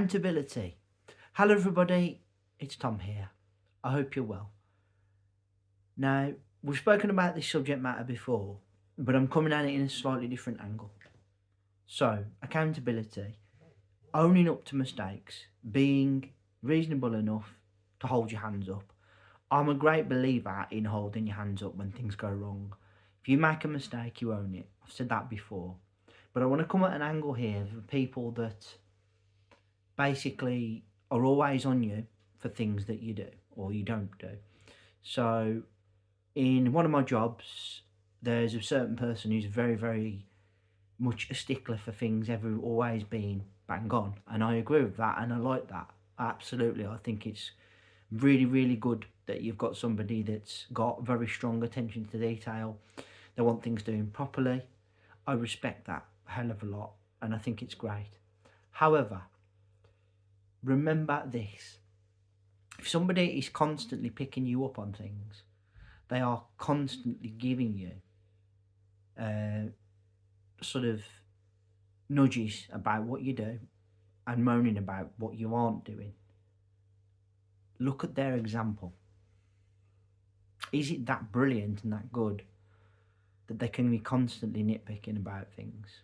Accountability. Hello, everybody. It's Tom here. I hope you're well. Now, we've spoken about this subject matter before, but I'm coming at it in a slightly different angle. So, accountability, owning up to mistakes, being reasonable enough to hold your hands up. I'm a great believer in holding your hands up when things go wrong. If you make a mistake, you own it. I've said that before. But I want to come at an angle here for people that basically are always on you for things that you do or you don't do. So, in one of my jobs, there's a certain person who's very, very much a stickler for things ever always being bang on, and I agree with that, and I like that absolutely. I think it's really, really good that you've got somebody that's got very strong attention to detail. They want things doing properly. I respect that a hell of a lot, and I think it's great. However, remember this: if somebody is constantly picking you up on things, they are constantly giving you uh, sort of nudges about what you do and moaning about what you aren't doing. Look at their example. Is it that brilliant and that good that they can be constantly nitpicking about things?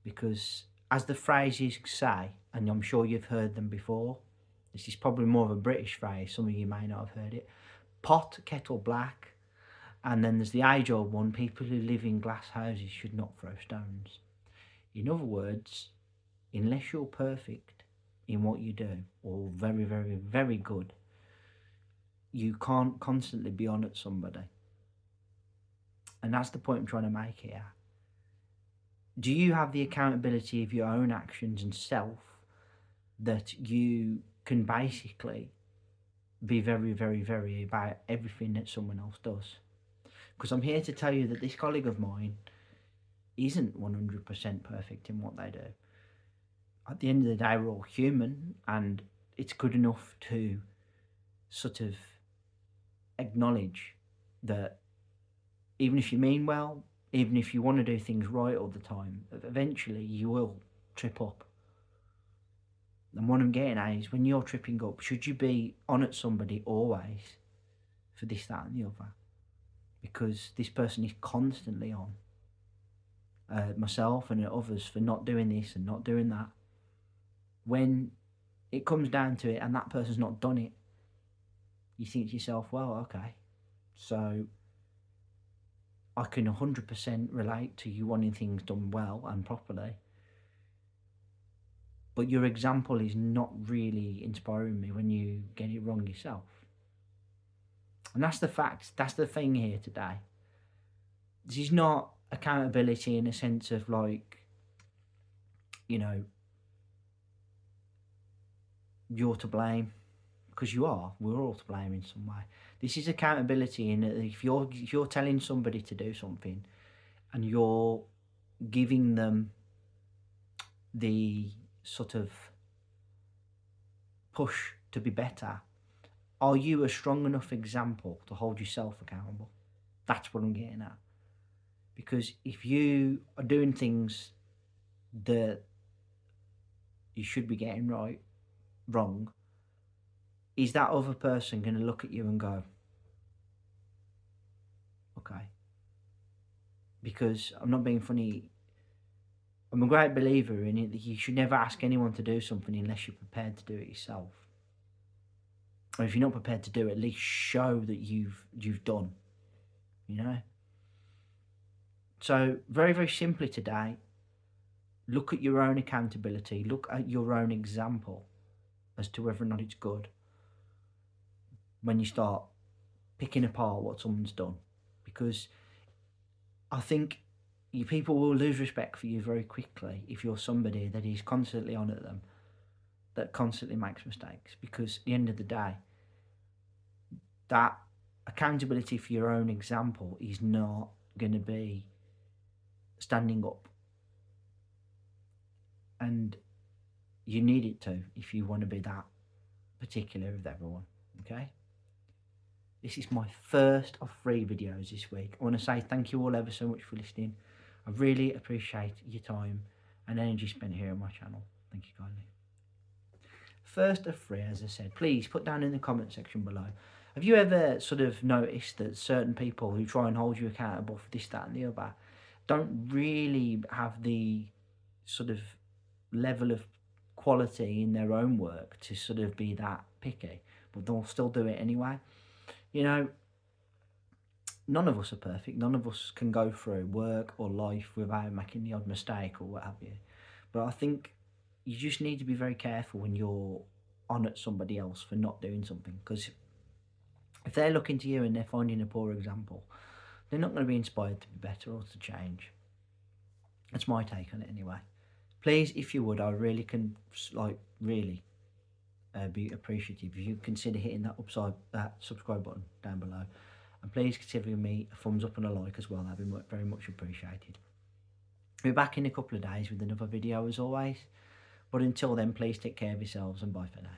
Because, as the phrases say, and I'm sure you've heard them before, this is probably more of a British phrase, some of you may not have heard it: pot, kettle black. And then there's the age old one: people who live in glass houses should not throw stones. In other words, unless you're perfect in what you do, or very, very, very good, you can't constantly be on at somebody. And that's the point I'm trying to make here. Do you have the accountability of your own actions and self that you can basically be very, very, very about everything that someone else does? Because I'm here to tell you that this colleague of mine isn't 100% perfect in what they do. At the end of the day, we're all human, and it's good enough to sort of acknowledge that even if you mean well, even if you want to do things right all the time, eventually you will trip up. And what I'm getting at is, when you're tripping up, should you be on at somebody always for this, that, and the other? Because this person is constantly on myself and others for not doing this and not doing that. When it comes down to it and that person's not done it, you think to yourself, well, okay, so I can 100% relate to you wanting things done well and properly, but your example is not really inspiring me when you get it wrong yourself. And that's the fact. That's the thing here today. This is not accountability in a sense of, like, you know, you're to blame, because you are. We're all to blame in some way. This is accountability in that if you're telling somebody to do something and you're giving them the sort of push to be better, are you a strong enough example to hold yourself accountable? That's what I'm getting at. Because if you are doing things that you should be getting right, wrong, is that other person going to look at you and go, okay? Because I'm not being funny. I'm a great believer in it that you should never ask anyone to do something unless you're prepared to do it yourself. Or if you're not prepared to do it, at least show that you've done, you know? So, very, very simply today, look at your own accountability, look at your own example as to whether or not it's good when you start picking apart what someone's done. Because I think people will lose respect for you very quickly if you're somebody that is constantly on at them, that constantly makes mistakes. Because at the end of the day, that accountability for your own example is not going to be standing up. And you need it to if you want to be that particular with everyone, okay? This is my first of 3 videos this week. I want to say thank you all ever so much for listening. I really appreciate your time and energy spent here on my channel. Thank you kindly. First of three, as I said, please put down in the comment section below. Have you ever sort of noticed that certain people who try and hold you accountable for this, that, and the other don't really have the sort of level of quality in their own work to sort of be that picky, but they'll still do it anyway? You know, none of us are perfect. None of us can go through work or life without making the odd mistake or what have you. But I think you just need to be very careful when you're on at somebody else for not doing something, because if they're looking to you and they're finding a poor example, they're not going to be inspired to be better or to change. That's my take on it anyway. Please, if you would, I really can really be appreciative if you consider hitting that subscribe button down below, and please consider giving me a thumbs up and a like as well. That'd be very much appreciated. We'll be back in a couple of days with another video as always, but until then, please take care of yourselves and bye for now.